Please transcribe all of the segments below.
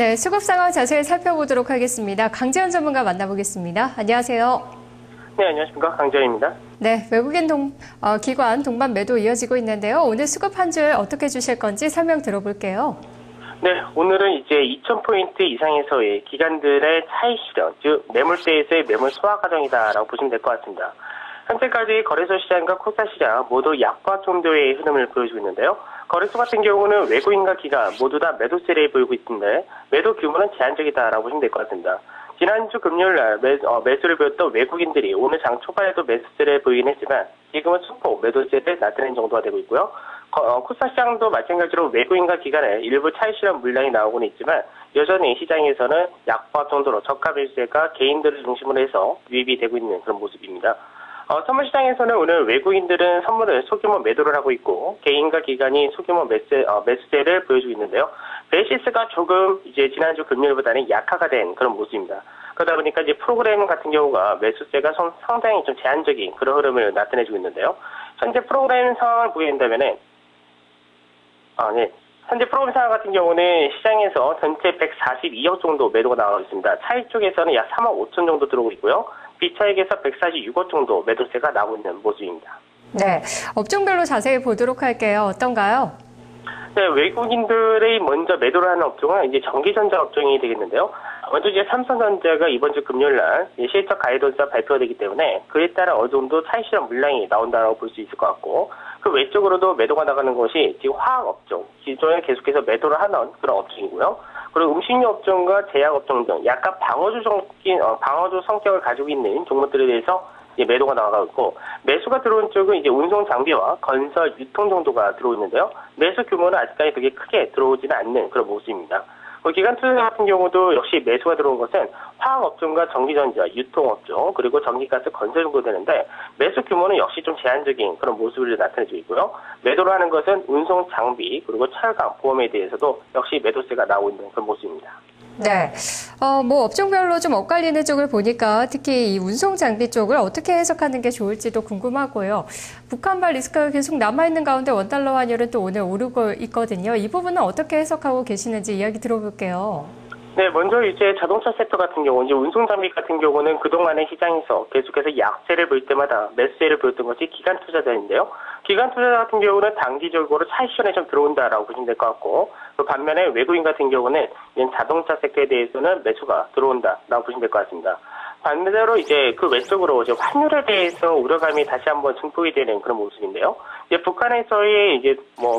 네, 수급 상황 자세히 살펴보도록 하겠습니다. 강재현 전문가 만나보겠습니다. 안녕하세요. 네, 안녕하십니까. 강재현입니다. 네, 외국인 기관 동반 매도 이어지고 있는데요. 오늘 수급 한 줄 어떻게 주실 건지 설명 들어볼게요. 네, 오늘은 이제 2,000포인트 이상에서의 기관들의 차익 실현, 즉 매물대에서의 매물 소화 과정이다라고 보시면 될 것 같습니다. 현재까지 거래소 시장과 코스닥 시장 모두 약과 정도의 흐름을 보여주고 있는데요. 거래소 같은 경우는 외국인과 기관 모두 다 매도세를 보이고 있는데 매도 규모는 제한적이다라고 보시면 될 것 같습니다. 지난주 금요일날 매수를 보였던 외국인들이 오늘 장 초반에도 매수세를 보이긴 했지만 지금은 수폭 매도세를 나타낸 정도가 되고 있고요. 코스닥 시장도 마찬가지로 외국인과 기관의 일부 차익 실현 물량이 나오고는 있지만 여전히 시장에서는 약보합 정도로 저가 매수세가 개인들을 중심으로 해서 유입이 되고 있는 그런 모습입니다. 선물시장에서는 오늘 외국인들은 선물을 소규모 매도를 하고 있고 개인과 기관이 소규모 매수세를 보여주고 있는데요. 베이시스가 조금 이제 지난주 금요일보다는 약화가 된 그런 모습입니다. 그러다 보니까 이제 프로그램 같은 경우가 매수세가 상당히 좀 제한적인 그런 흐름을 나타내주고 있는데요. 현재 프로그램 상황을 보게 된다면은 현재 프로그램 상황 같은 경우는 시장에서 전체 142억 정도 매도가 나오고 있습니다. 차익 쪽에서는 약 3억 5천 정도 들어오고 있고요. 비차익에서 146억 정도 매도세가 나오고 있는 모습입니다. 네, 업종별로 자세히 보도록 할게요. 어떤가요? 네, 외국인들의 먼저 매도를 하는 업종은 이제 전기전자 업종이 되겠는데요. 먼저 이제 삼성전자가 이번 주 금요일날 실적 가이던스가 발표가 되기 때문에 그에 따라 어느 정도 차익 실현 물량이 나온다고 볼 수 있을 것 같고 그 외적으로도 매도가 나가는 것이 지금 화학 업종, 기존에 계속해서 매도를 하는 그런 업종이고요. 그리고 음식료 업종과 제약 업종 등 약간 방어주 성격을 가지고 있는 종목들에 대해서 이제 매도가 나가고 있고 매수가 들어온 쪽은 이제 운송 장비와 건설 유통 정도가 들어오는데요. 매수 규모는 아직까지 그게 크게 들어오지는 않는 그런 모습입니다. 기관 투자 같은 경우도 역시 매수가 들어온 것은 화학 업종과 전기전자, 유통 업종, 그리고 전기가스 건설 정도 되는데 매수 규모는 역시 좀 제한적인 그런 모습을 나타내고 있고요. 매도를 하는 것은 운송 장비, 그리고 철강, 보험에 대해서도 역시 매도세가 나오고 있는 그런 모습입니다. 네. 업종별로 좀 엇갈리는 쪽을 보니까 특히 이 운송 장비 쪽을 어떻게 해석하는 게 좋을지도 궁금하고요. 북한발 리스크가 계속 남아있는 가운데 원달러 환율은 또 오늘 오르고 있거든요. 이 부분은 어떻게 해석하고 계시는지 이야기 들어볼게요. 네, 먼저 이제 자동차 섹터 같은 경우, 이제 운송 장비 같은 경우는 그동안의 시장에서 계속해서 약세를 볼 때마다 매수세를 보였던 것이 기관 투자자인데요. 기관 투자자 같은 경우는 단기적으로 차익 실현에 좀 들어온다라고 보시면 될 것 같고, 그 반면에 외국인 같은 경우는 자동차 섹터에 대해서는 매수가 들어온다라고 보시면 될 것 같습니다. 반대로 이제 그 외적으로 이제 환율에 대해서 우려감이 다시 한번 증폭이 되는 그런 모습인데요. 이제 북한에서의 이제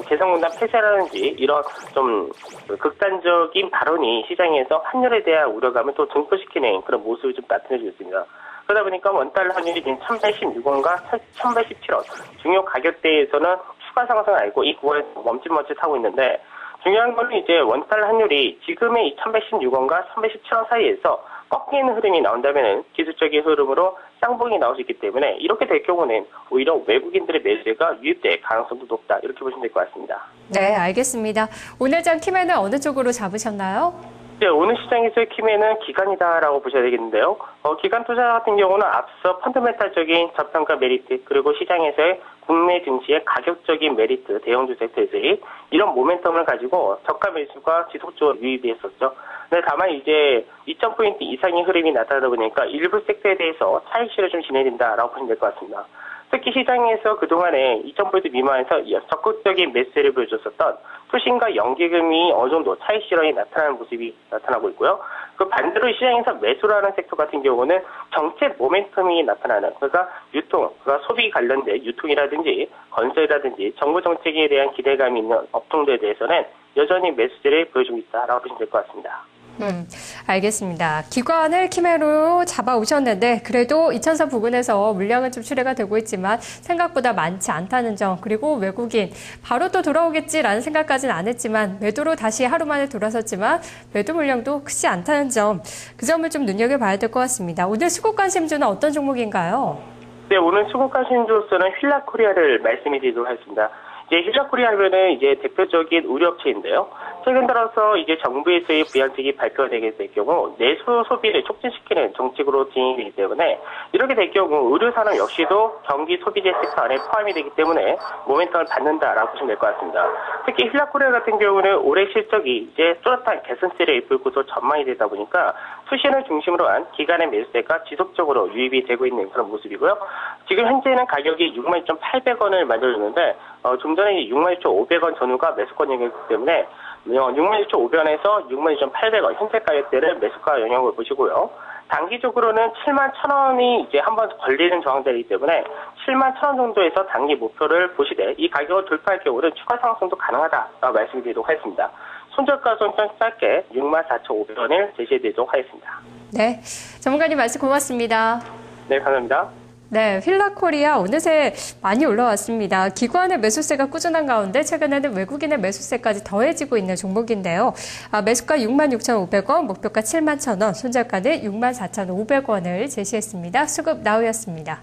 개성공단 폐쇄라든지 이런 좀 극단적인 발언이 시장에서 환율에 대한 우려감을 또 증폭시키는 그런 모습을 좀 나타내고 있습니다. 그러다 보니까 원달러 환율이 지금 1,116원과 1,117원 중요 가격대에서는 추가 상승을 알고 이 구간에서 멈칫멈칫하고 있는데 중요한 건 이제 원달러 환율이 지금의 1,116원과 1,117원 사이에서 꺾이는 흐름이 나온다면 기술적인 흐름으로 쌍봉이 나올 수 있기 때문에 이렇게 될 경우는 오히려 외국인들의 매수가 유입될 가능성도 높다. 이렇게 보시면 될 것 같습니다. 네, 알겠습니다. 오늘 장 키매는 어느 쪽으로 잡으셨나요? 네, 오늘 시장에서의 키매는 기관이다라고 보셔야 되겠는데요. 기관 투자 같은 경우는 앞서 펀더멘탈적인 저평가 메리트 그리고 시장에서의 국내 증시의 가격적인 메리트 대형주 섹터에서의 이런 모멘텀을 가지고 저가 매수가 지속적으로 유입이 했었죠. 근데 다만 이제 2,000포인트 이상의 흐름이 나타나다 보니까 일부 섹터에 대해서 차익 실현을 좀 진행된다라고 보시면 될 것 같습니다. 특히 시장에서 그동안에 2,000포인트 미만에서 적극적인 매수세를 보여줬었던 투신과 연기금이 어느 정도 차익 실현이 나타나는 모습이 나타나고 있고요. 그 반대로 시장에서 매수를 하는 섹터 같은 경우는 정책 모멘텀이 나타나는, 그러니까 유통, 그러니까 소비 관련된 유통이라든지 건설이라든지 정부 정책에 대한 기대감이 있는 업종들에 대해서는 여전히 매수세를 보여주고 있다라고 보시면 될 것 같습니다. 알겠습니다. 기관을 키매로 잡아오셨는데 그래도 2,000선 부근에서 물량은 좀 출회가 되고 있지만 생각보다 많지 않다는 점, 그리고 외국인 바로 또 돌아오겠지라는 생각까지는 안 했지만 매도로 다시 하루 만에 돌아섰지만 매도 물량도 크지 않다는 점, 그 점을 좀 눈여겨봐야 될 것 같습니다. 오늘 수급 관심주는 어떤 종목인가요? 네, 오늘 수급 관심주로서는 휠라코리아를 말씀드리도록 하겠습니다. 휠라코리아 하면은 이제 대표적인 의류업체인데요. 최근 들어서 이제 정부에서의 부양책이 발표되게 될 경우 내수 소비를 촉진시키는 정책으로 진행되기 때문에 이렇게 될 경우 의료산업 역시도 경기 소비재 섹터 안에 포함이 되기 때문에 모멘텀을 받는다라고 보시면 될 것 같습니다. 특히 힐라코리아 같은 경우는 올해 실적이 이제 뚜렷한 개선세를 입을 것으로 전망이 되다 보니까 투신을 중심으로 한 기간의 매수세가 지속적으로 유입이 되고 있는 그런 모습이고요. 지금 현재는 가격이 62,800원을 만들었는데 좀 전에 62,500원 전후가 매수권 영역이기 때문에 66,500원에서 62,800원 현재 가격대를 매수가 영역을 보시고요. 단기적으로는 71,000원이 이제 한번 걸리는 저항대이기 때문에 71,000원 정도에서 단기 목표를 보시되 이 가격을 돌파할 경우는 추가 상승도 가능하다라고 말씀드리도록 하겠습니다. 손절가 손전 짧게 64,500원을 제시해드리도록 하겠습니다. 네, 전문가님 말씀 고맙습니다. 네, 감사합니다. 네, 힐라코리아 어느새 많이 올라왔습니다. 기관의 매수세가 꾸준한 가운데 최근에는 외국인의 매수세까지 더해지고 있는 종목인데요. 매수가 66,500원, 목표가 71,000원, 손절가는 64,500원을 제시했습니다. 수급 나우였습니다.